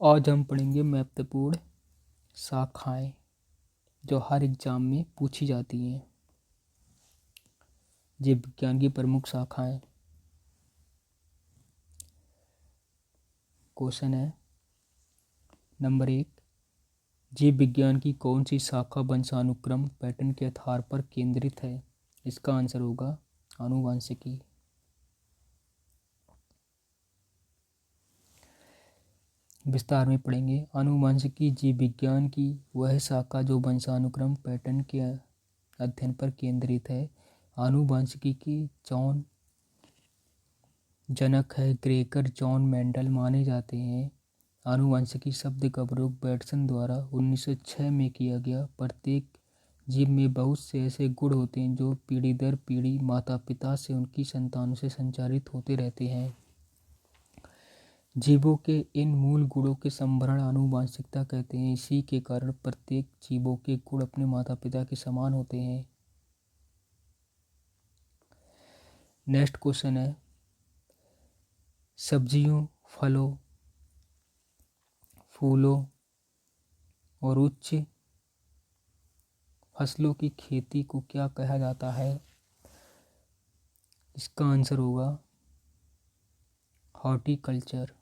आज हम पढ़ेंगे महत्वपूर्ण शाखाएं जो हर एग्जाम में पूछी जाती हैं। जीव विज्ञान की प्रमुख शाखाएं। क्वेश्चन है नंबर 1, जीव विज्ञान की कौन सी शाखा वंशानुक्रम पैटर्न के आधार पर केंद्रित है? इसका आंसर होगा आनुवंशिकी। विस्तार में पढ़ेंगे। आनुवंशिकी जीव विज्ञान की वह शाखा जो वंशानुक्रम पैटर्न के अध्ययन पर केंद्रित है। आनुवंशिकी के जॉन जनक है ग्रेगर जॉन मेंडल माने जाते हैं। आनुवंशिकी शब्द का प्रयोग बैटसन द्वारा 1906 में किया गया। प्रत्येक जीव में बहुत से ऐसे गुण होते हैं जो पीढ़ी दर पीढ़ी माता पिता से उनकी संतानों से संचारित होते रहते हैं। जीवों के इन मूल गुणों के संभरण आनुवंशिकता कहते हैं। इसी के कारण प्रत्येक जीवों के गुण अपने माता पिता के समान होते हैं। नेक्स्ट क्वेश्चन है सब्जियों, फलों, फूलों और उच्च फसलों की खेती को क्या कहा जाता है? इसका आंसर होगा हॉर्टिकल्चर।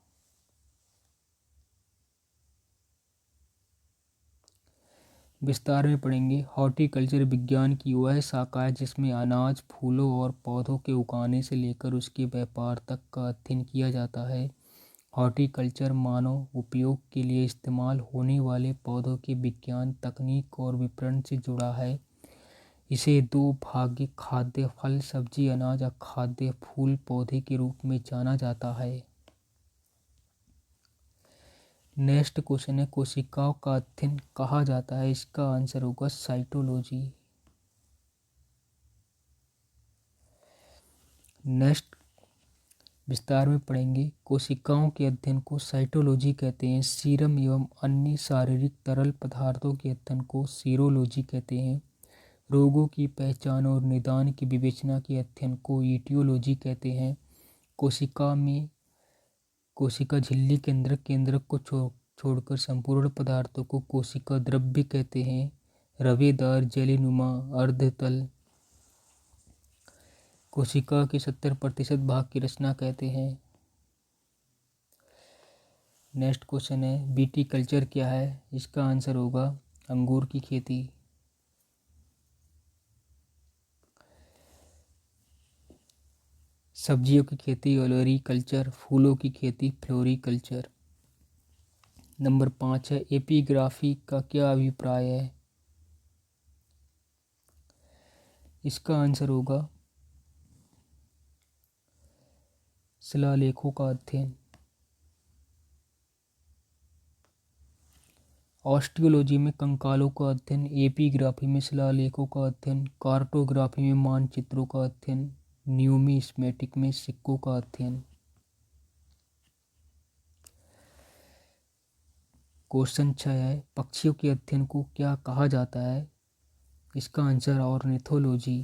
विस्तार में पढ़ेंगे। हॉर्टिकल्चर विज्ञान की वह शाखा है जिसमें अनाज, फूलों और पौधों के उगाने से लेकर उसके व्यापार तक का अध्ययन किया जाता है। हॉर्टिकल्चर मानव उपयोग के लिए इस्तेमाल होने वाले पौधों के विज्ञान, तकनीक और विपणन से जुड़ा है। इसे दो भाग खाद्य फल, सब्जी, अनाज, अखाद्य फूल, पौधे के रूप में जाना जाता है। नेक्स्ट क्वेश्चन है कोशिकाओं का अध्ययन कहा जाता है? इसका आंसर होगा साइटोलॉजी। नेक्स्ट विस्तार में पढ़ेंगे। कोशिकाओं के अध्ययन को साइटोलॉजी कहते हैं। सीरम एवं अन्य शारीरिक तरल पदार्थों के अध्ययन को सीरोलॉजी कहते हैं। रोगों की पहचान और निदान की विवेचना के अध्ययन को ईटियोलॉजी कहते हैं। कोशिका झिल्ली के अंदर केंद्रक को छोड़कर संपूर्ण पदार्थों को कोशिका द्रव्य कहते हैं। रवेदार, जेलीनुमा, अर्धतल कोशिका के 70% भाग की रचना कहते हैं। नेक्स्ट क्वेश्चन है विटिकल्चर क्या है? इसका आंसर होगा अंगूर की खेती। सब्जियों की खेती ओलेरीकल्चर, फूलों की खेती फ्लोरीकल्चर। नंबर 5 है एपिग्राफी का क्या अभिप्राय है? इसका आंसर होगा शिलालेखों का अध्ययन। ऑस्टियोलॉजी में कंकालों का अध्ययन, एपिग्राफी में शिलालेखों का अध्ययन, कार्टोग्राफी में मानचित्रों का अध्ययन, न्यूमिस्मेटिक में सिक्कों का अध्ययन। क्वेश्चन 6 है पक्षियों के अध्ययन को क्या कहा जाता है? इसका आंसर ऑर्निथोलॉजी।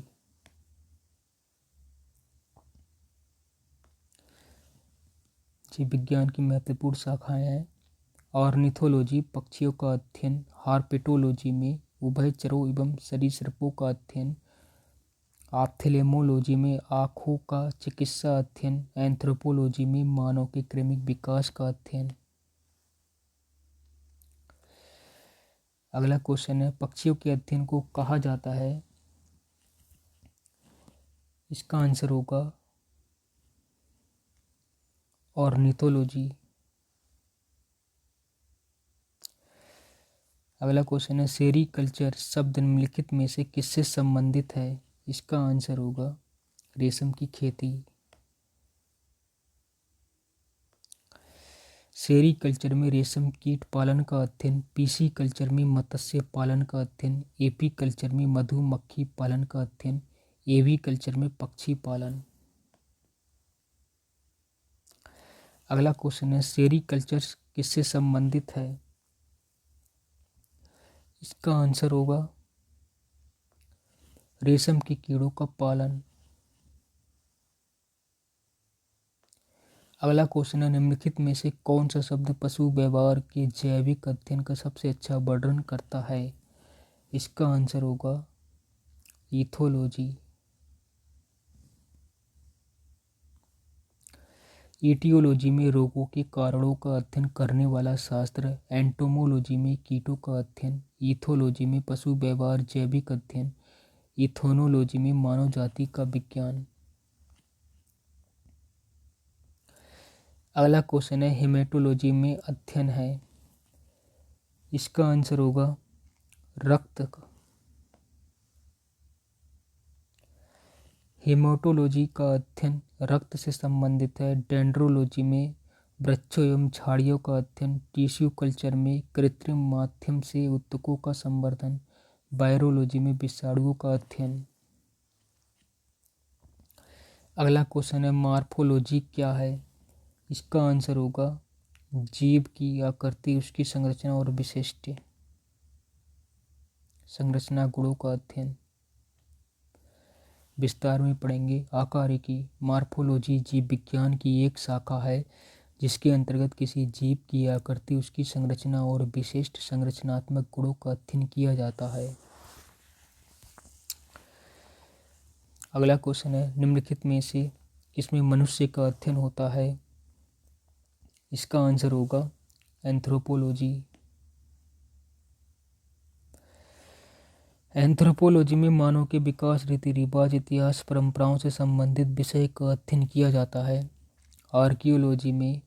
जीव विज्ञान की महत्वपूर्ण शाखाएं हैं। ऑर्निथोलॉजी पक्षियों का अध्ययन, हार्पेटोलॉजी में उभयचरों एवं सरीसृपों का अध्ययन, ऑप्थेल्मोलॉजी में आँखों का चिकित्सा अध्ययन, एंथ्रोपोलॉजी में मानव के क्रमिक विकास का अध्ययन। अगला क्वेश्चन है पक्षियों के अध्ययन को कहा जाता है? इसका आंसर होगा ऑर्निथोलॉजी। अगला क्वेश्चन है सेरीकल्चर शब्द निम्नलिखित में से किससे संबंधित है? इसका आंसर होगा रेशम की खेती। सेरीकल्चर में रेशम कीट पालन का अध्ययन, पीसी कल्चर में मत्स्य पालन का अध्ययन, एपी कल्चर में मधुमक्खी पालन का अध्ययन, एवी कल्चर में पक्षी पालन। अगला क्वेश्चन है सेरीकल्चर किससे संबंधित है? इसका आंसर होगा रेशम के कीड़ों का पालन। अगला क्वेश्चन है, निम्नलिखित में से कौन सा शब्द पशु व्यवहार के जैविक अध्ययन का सबसे अच्छा वर्णन करता है? इसका आंसर होगा ईथोलॉजी। ईटियोलॉजी में रोगों के कारणों का अध्ययन करने वाला शास्त्र, एंटोमोलॉजी में कीटों का अध्ययन, ईथोलॉजी में पशु व्यवहार जैविक अध्ययन, इथोनोलॉजी में मानव जाति का विज्ञान। अगला क्वेश्चन है, हेमेटोलॉजी में अध्ययन है। इसका आंसर होगा रक्त का। हेमेटोलॉजी का अध्ययन रक्त से संबंधित है। डेंड्रोलॉजी में वृक्षों एवं झाड़ियों का अध्ययन, टिश्यू कल्चर में कृत्रिम माध्यम से ऊतकों का संवर्धन, वायरोलॉजी में विषाणुओं का अध्ययन। अगला क्वेश्चन है, मॉर्फोलॉजी क्या है? इसका आंसर होगा जीव की आकृति, उसकी संरचना और विशिष्ट संरचना गुणों का अध्ययन। विस्तार में पढ़ेंगे। आकारिकी, मॉर्फोलॉजी जीव विज्ञान की एक शाखा है जिसके अंतर्गत किसी जीव की आकृति, उसकी संरचना और विशिष्ट संरचनात्मक गुणों का अध्ययन किया जाता है। अगला क्वेश्चन है, निम्नलिखित में से किसमें मनुष्य का अध्ययन होता है? इसका आंसर होगा एंथ्रोपोलॉजी। एंथ्रोपोलॉजी में मानव के विकास, रीति रिवाज, इतिहास, परंपराओं से संबंधित विषय का अध्ययन किया जाता है। आर्कियोलॉजी में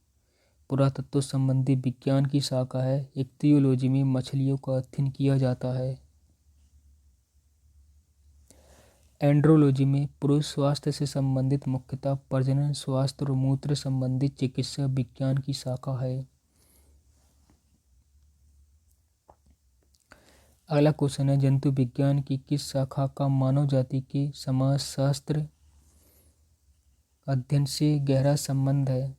पुरातत्व संबंधी विज्ञान की शाखा है। इक्तियोलॉजी में मछलियों का अध्ययन किया जाता है। एंड्रोलॉजी में पुरुष स्वास्थ्य से संबंधित मुख्यतः प्रजनन, स्वास्थ्य और मूत्र संबंधित चिकित्सा विज्ञान की शाखा है। अगला क्वेश्चन है, जंतु विज्ञान की किस शाखा का मानव जाति के समाजशास्त्र अध्ययन से गहरा संबंध है?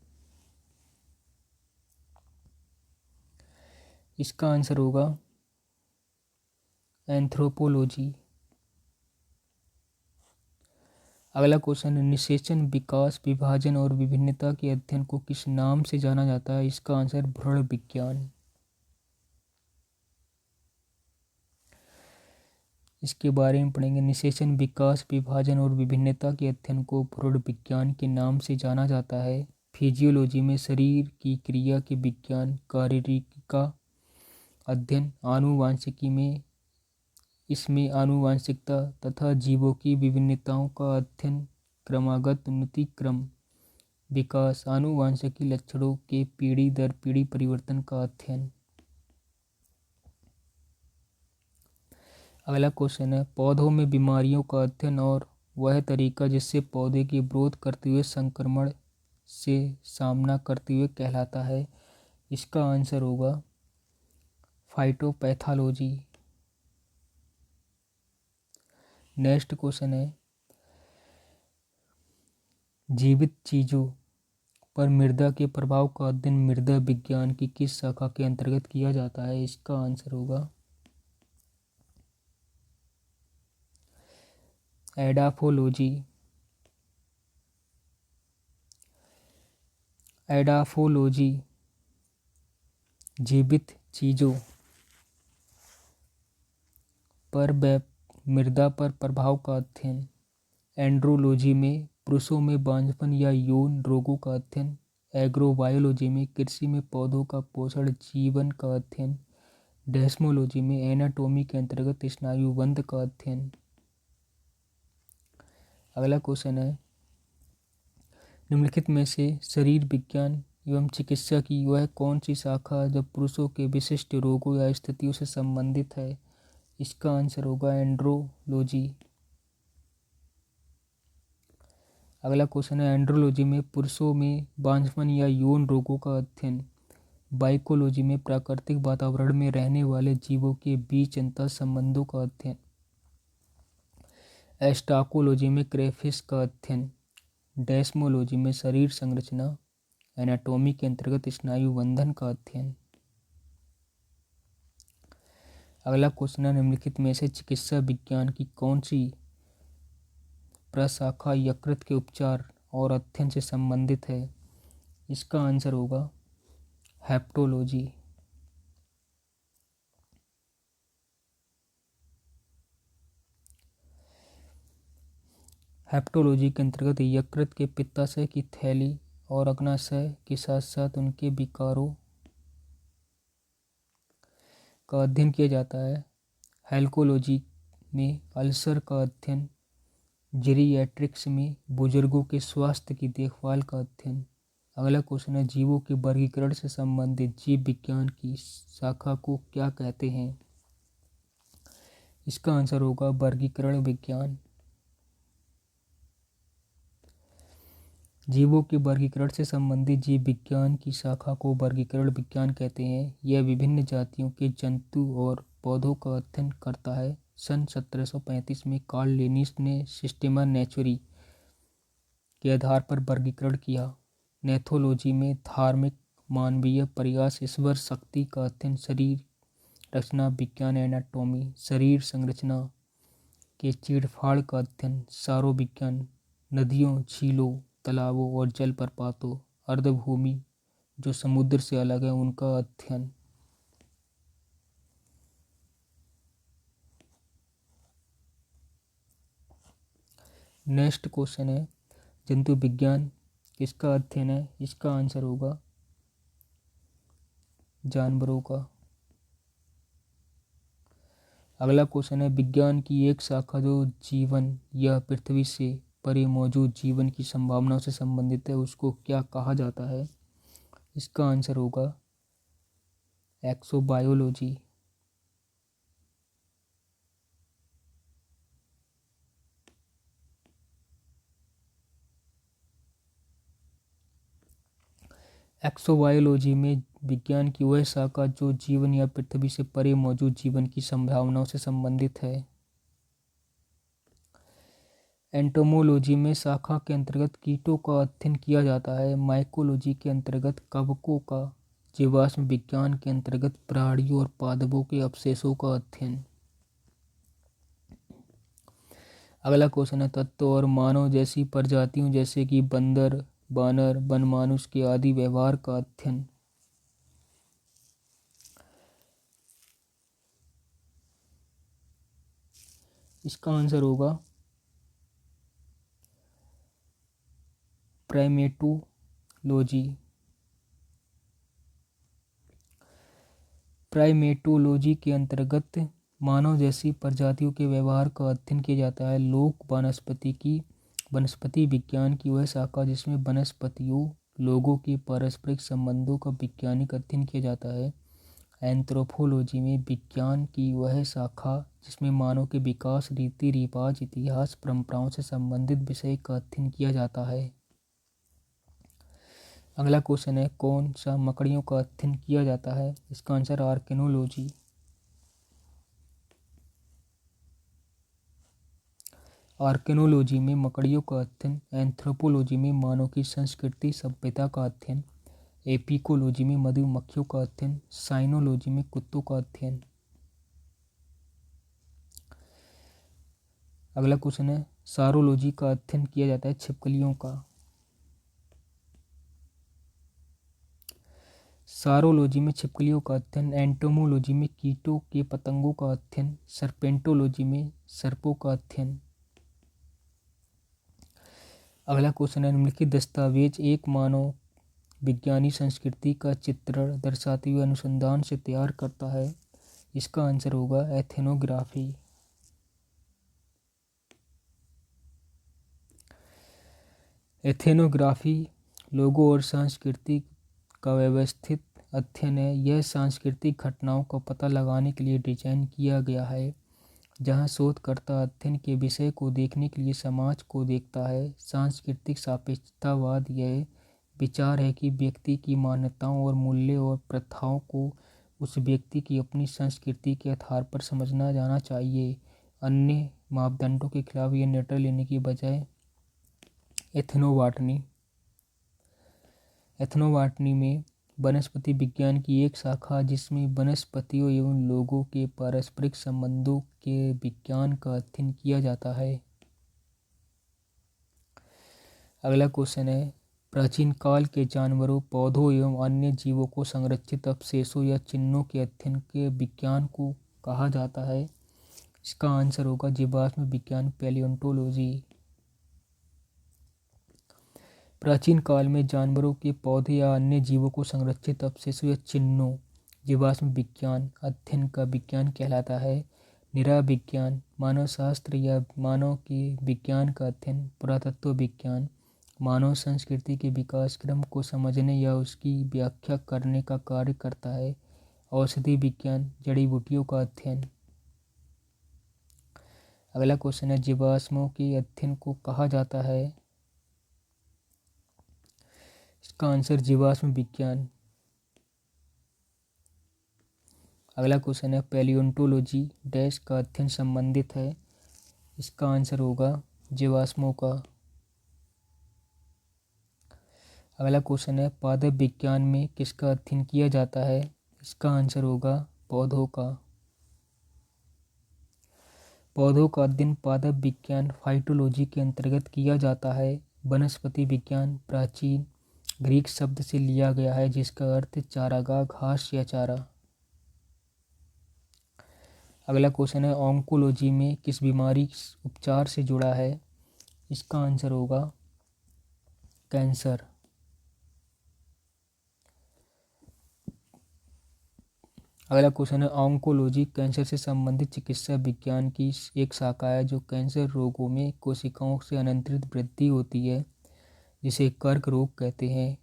इसका आंसर होगा एंथ्रोपोलॉजी। अगला क्वेश्चन है, निषेचन, विकास, विभाजन और विभिन्नता के अध्ययन को किस नाम से जाना जाता है? इसका आंसर भ्रूण विज्ञान। इसके बारे में पढ़ेंगे। निषेचन, विकास, विभाजन और विभिन्नता के अध्ययन को भ्रूण विज्ञान के नाम से जाना जाता है। फिजियोलॉजी में शरीर की क्रिया के विज्ञान, शारीरिकी का अध्ययन, आनुवांशिकी में इसमें आनुवांशिकता तथा जीवों की विभिन्नताओं का अध्ययन, क्रमागत उन्नति, क्रम विकास, आनुवांशिकी लक्षणों के पीढ़ी दर पीढ़ी परिवर्तन का अध्ययन। अगला क्वेश्चन है, पौधों में बीमारियों का अध्ययन और वह तरीका जिससे पौधे की विरोध करते हुए संक्रमण से सामना करते हुए कहलाता है। इसका आंसर होगा फाइटोपैथोलॉजी। नेक्स्ट क्वेश्चन है, जीवित चीजों पर मृदा के प्रभाव का अध्ययन मृदा विज्ञान की किस शाखा के अंतर्गत किया जाता है? इसका आंसर होगा एडाफोलॉजी। एडाफोलॉजी जीवित चीजों पर मृदा पर प्रभाव का अध्ययन। एंड्रोलॉजी में पुरुषों में बांझपन या यौन रोगों का अध्ययन। एग्रोबायोलॉजी में कृषि में पौधों का पोषण जीवन का अध्ययन। डेस्मोलॉजी में एनाटॉमी के अंतर्गत स्नायुबंध का अध्ययन। अगला क्वेश्चन है, निम्नलिखित में से शरीर विज्ञान एवं चिकित्सा की वह कौन सी शाखा जब पुरुषों के विशिष्ट रोगों या स्थितियों से संबंधित है? इसका आंसर होगा एंड्रोलॉजी। अगला क्वेश्चन है, एंड्रोलॉजी में पुरुषों में बांझपन या यौन रोगों का अध्ययन। बाइकोलॉजी में प्राकृतिक वातावरण में रहने वाले जीवों के बीच अंतर संबंधों का अध्ययन। एस्टाकोलॉजी में क्रेफिश का अध्ययन। डेस्मोलॉजी में शरीर संरचना एनाटॉमी के अंतर्गत स्नायु बंधन का अध्ययन। अगला क्वेश्चन है, निम्नलिखित में से चिकित्सा विज्ञान की कौन सी प्रशाखा यकृत के उपचार और अध्ययन से संबंधित है? इसका आंसर होगा हेप्टोलॉजी। हेप्टोलॉजी के अंतर्गत यकृत के पित्ताशय की थैली और अग्नाशय के साथ साथ उनके विकारों का अध्ययन किया जाता है। हेल्कोलॉजी में अल्सर का अध्ययन, जीरियाट्रिक्स में बुजुर्गों के स्वास्थ्य की देखभाल का अध्ययन। अगला क्वेश्चन है, जीवों के वर्गीकरण से संबंधित जीव विज्ञान की शाखा को क्या कहते हैं? इसका आंसर होगा वर्गीकरण विज्ञान। जीवों के वर्गीकरण से संबंधित जीव विज्ञान की शाखा को वर्गीकरण विज्ञान कहते हैं। यह विभिन्न जातियों के जंतु और पौधों का अध्ययन करता है। सन 1735 में कार्ल लिनियस ने सिस्टेमा नेचुरी के आधार पर वर्गीकरण किया। नेथोलॉजी में धार्मिक मानवीय प्रयास, ईश्वर शक्ति का अध्ययन, शरीर रचना विज्ञान, एनाटॉमी, शरीर संरचना के चीड़फाड़ का अध्ययन, सारो विज्ञान, नदियों, झीलों, तालाबों और जलप्रपातों, अर्धभूमि जो समुद्र से अलग है उनका अध्ययन। नेक्स्ट क्वेश्चन है, जंतु विज्ञान किसका अध्ययन है? इसका आंसर होगा जानवरों का। अगला क्वेश्चन है, विज्ञान की एक शाखा जो जीवन या पृथ्वी से परे मौजूद जीवन की संभावनाओं से संबंधित है उसको क्या कहा जाता है? इसका आंसर होगा एक्सोबायोलॉजी। एक्सोबायोलॉजी में विज्ञान की वह शाखा जो जीवन या पृथ्वी से परे मौजूद जीवन की संभावनाओं से संबंधित है। एंटोमोलॉजी में शाखा के अंतर्गत कीटों का अध्ययन किया जाता है। माइकोलॉजी के अंतर्गत कवकों का, जीवाश्म विज्ञान के अंतर्गत प्राणियों और पादपों के अवशेषों का अध्ययन। अगला क्वेश्चन है, तत्व और मानव जैसी प्रजातियों जैसे कि बंदर, बानर, वनमानुष के आदि व्यवहार का अध्ययन। इसका आंसर होगा प्राइमेटोलॉजी। प्राइमेटोलॉजी के अंतर्गत मानव जैसी प्रजातियों के व्यवहार का अध्ययन किया जाता है। लोक वनस्पति विज्ञान की वह शाखा जिसमें वनस्पतियों, लोगों के पारस्परिक संबंधों का वैज्ञानिक अध्ययन किया जाता है। एंथ्रोपोलॉजी में विज्ञान की वह शाखा जिसमें मानव के विकास, रीति रिवाज, इतिहास, परंपराओं से संबंधित विषय का अध्ययन किया जाता है। अगला क्वेश्चन है, कौन सा मकड़ियों का अध्ययन किया जाता है? इसका आंसर आर्कियोलॉजी। आर्कियोलॉजी में मकड़ियों का अध्ययन, एंथ्रोपोलॉजी में मानव की संस्कृति सभ्यता का अध्ययन, एपिकोलॉजी में मधुमक्खियों का अध्ययन, साइनोलॉजी में कुत्तों का अध्ययन। अगला क्वेश्चन है, सारोलॉजी का अध्ययन किया जाता है छिपकलियों का। सारोलॉजी में छिपकलियों का अध्ययन, एंटोमोलॉजी में कीटों के पतंगों का अध्ययन, सर्पेंटोलॉजी में सर्पों का अध्ययन। अगला क्वेश्चन है, निम्नलिखित दस्तावेज एक मानव विज्ञानी संस्कृति का चित्रण दर्शाते हुए अनुसंधान से तैयार करता है। इसका आंसर होगा एथनोग्राफी। एथनोग्राफी लोगों और संस्कृति का व्यवस्थित अध्ययन है। यह सांस्कृतिक घटनाओं का पता लगाने के लिए डिजाइन किया गया है, जहां शोधकर्ता अध्ययन के विषय को देखने के लिए समाज को देखता है। सांस्कृतिक सापेक्षतावाद यह विचार है कि व्यक्ति की मान्यताओं और मूल्य और प्रथाओं को उस व्यक्ति की अपनी संस्कृति के आधार पर समझना जाना चाहिए, अन्य मापदंडों के खिलाफ यह निर्णय लेने की बजाय। एथनोबॉटनी में वनस्पति विज्ञान की एक शाखा जिसमें वनस्पतियों एवं लोगों के पारस्परिक संबंधों के विज्ञान का अध्ययन किया जाता है। अगला क्वेश्चन है, प्राचीन काल के जानवरों, पौधों एवं अन्य जीवों को संरक्षित अवशेषों या चिन्हों के अध्ययन के विज्ञान को कहा जाता है। इसका आंसर होगा जीवाश्म विज्ञान, पैलियोंटोलॉजी। प्राचीन काल में जानवरों के, पौधे या अन्य जीवों को संरक्षित अवशेषों या चिन्हों जीवाश्म विज्ञान अध्ययन का विज्ञान कहलाता है। निराविज्ञान मानव शास्त्र या मानव के विज्ञान का अध्ययन। पुरातत्व विज्ञान मानव संस्कृति के विकास क्रम को समझने या उसकी व्याख्या करने का कार्य करता है। औषधि विज्ञान जड़ी बूटियों का अध्ययन। अगला क्वेश्चन है, जीवाश्मों के अध्ययन को कहा जाता है। इसका आंसर जीवाश्म विज्ञान। अगला क्वेश्चन है, पैलियोंटोलॉजी डैश का अध्ययन संबंधित है। इसका आंसर होगा जीवाश्मों का। अगला क्वेश्चन है, पादप विज्ञान में किसका अध्ययन किया जाता है। इसका आंसर होगा पौधों का। पौधों का अध्ययन पादप विज्ञान फाइटोलॉजी के अंतर्गत किया जाता है। वनस्पति विज्ञान प्राचीन ग्रीक शब्द से लिया गया है जिसका अर्थ चारागाह, घास या चारा। अगला क्वेश्चन है, ऑन्कोलॉजी में किस बीमारी उपचार से जुड़ा है। इसका आंसर होगा कैंसर। अगला क्वेश्चन है, ऑन्कोलॉजी कैंसर से संबंधित चिकित्सा विज्ञान की एक शाखा है जो कैंसर रोगों में कोशिकाओं से अनियंत्रित वृद्धि होती है जिसे कर्क रोग कहते हैं।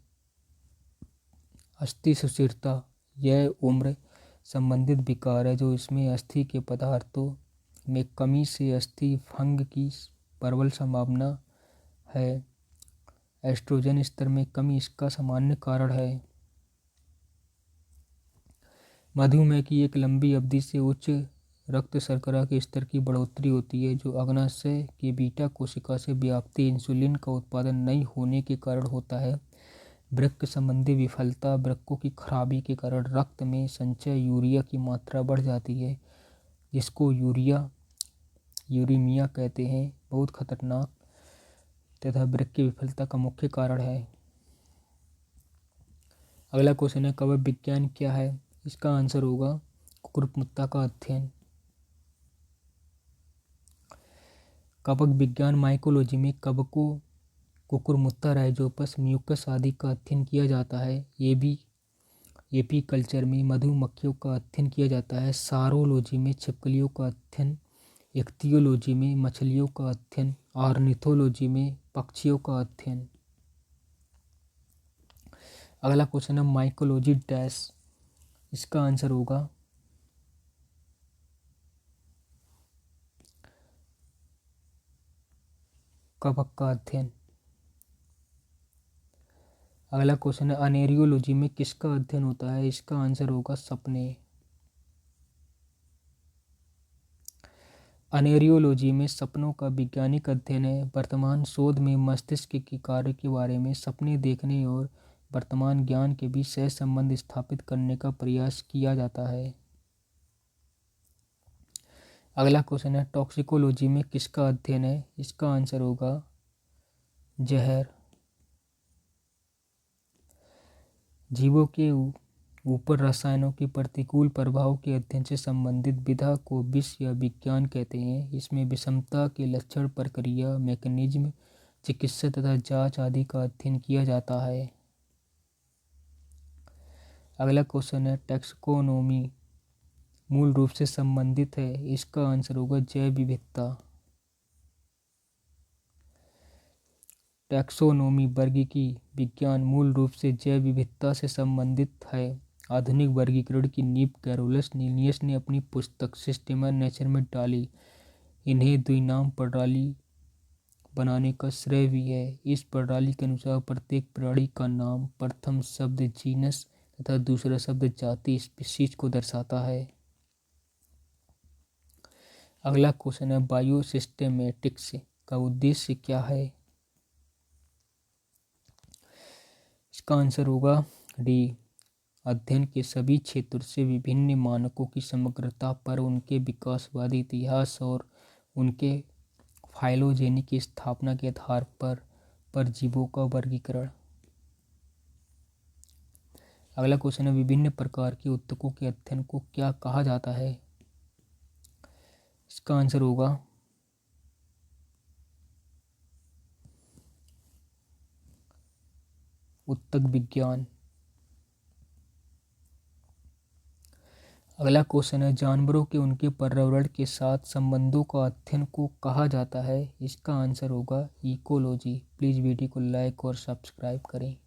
अस्थि सुस्थिरता यह उम्र संबंधित विकार है जो इसमें अस्थि के पदार्थों में कमी से अस्थि भंग की प्रबल संभावना है। एस्ट्रोजन स्तर में कमी इसका सामान्य कारण है। मधुमेह की एक लंबी अवधि से उच्च रक्त शर्करा के स्तर की बढ़ोतरी होती है जो अग्नाशय के बीटा कोशिका से व्याप्ति इंसुलिन का उत्पादन नहीं होने के कारण होता है। वृक्क संबंधी विफलता वृक्कों की खराबी के कारण रक्त में संचय यूरिया की मात्रा बढ़ जाती है जिसको यूरीमिया कहते हैं, बहुत खतरनाक तथा वृक्क की विफलता का मुख्य कारण है। अगला क्वेश्चन है, कवक विज्ञान क्या है। इसका आंसर होगा कुकुरमुत्ता का अध्ययन। कवक विज्ञान माइकोलॉजी में कवकों, कुकुरमुत्ता, राइजोपस, म्यूकस आदि का अध्ययन किया जाता है। एपी कल्चर में मधुमक्खियों का अध्ययन किया जाता है। सारोलॉजी में छिपकलियों का अध्ययन। इख्तियोलॉजी में मछलियों का अध्ययन। ऑर्निथोलॉजी में पक्षियों का अध्ययन। अगला क्वेश्चन है, माइकोलॉजी डैश। इसका आंसर होगा कवक का अध्ययन। अगला क्वेश्चन है, अनेरियोलॉजी में किसका अध्ययन होता है। इसका आंसर होगा सपने। अनेरियोलॉजी में सपनों का वैज्ञानिक अध्ययन है। वर्तमान शोध में मस्तिष्क के कार्य के बारे में सपने देखने और वर्तमान ज्ञान के बीच सह संबंध स्थापित करने का प्रयास किया जाता है। अगला क्वेश्चन है, टॉक्सिकोलॉजी में किसका अध्ययन है। इसका आंसर होगा जहर। जीवों के ऊपर रसायनों के प्रतिकूल प्रभाव के अध्ययन से संबंधित विधा को विष या विज्ञान कहते हैं। इसमें विषमता के लक्षण, प्रक्रिया, मैकेनिज्म, चिकित्सा तथा जांच आदि का अध्ययन किया जाता है। अगला क्वेश्चन है, टैक्सोनोमी मूल रूप से संबंधित है। इसका आंसर होगा जैव विविधता। टैक्सोनोमी वर्गीकी विज्ञान मूल रूप से जैव विविधता से संबंधित है। आधुनिक वर्गीकरण की नींव कैरोलस लिनियस ने अपनी पुस्तक सिस्टेमा नेचर में डाली। इन्हें द्विनाम प्रणाली बनाने का श्रेय भी है। इस प्रणाली के अनुसार प्रत्येक प्राणी का नाम प्रथम शब्द जीनस तथा दूसरा शब्द जाति स्पीशीज को दर्शाता है। अगला क्वेश्चन है, बायोसिस्टेमेटिक्स का उद्देश्य क्या है। इसका आंसर होगा डी, अध्ययन के सभी क्षेत्रों से विभिन्न मानकों की समग्रता पर उनके विकासवादी इतिहास और उनके फाइलोजेनी की स्थापना के आधार पर जीवों का वर्गीकरण। अगला क्वेश्चन है, विभिन्न प्रकार के ऊतकों के अध्ययन को क्या कहा जाता है? इसका आंसर होगा ऊतक विज्ञान। अगला क्वेश्चन है, जानवरों के उनके पर्यावरण के साथ संबंधों का अध्ययन को कहा जाता है? इसका आंसर होगा इकोलॉजी। प्लीज़ वीडियो को लाइक और सब्सक्राइब करें।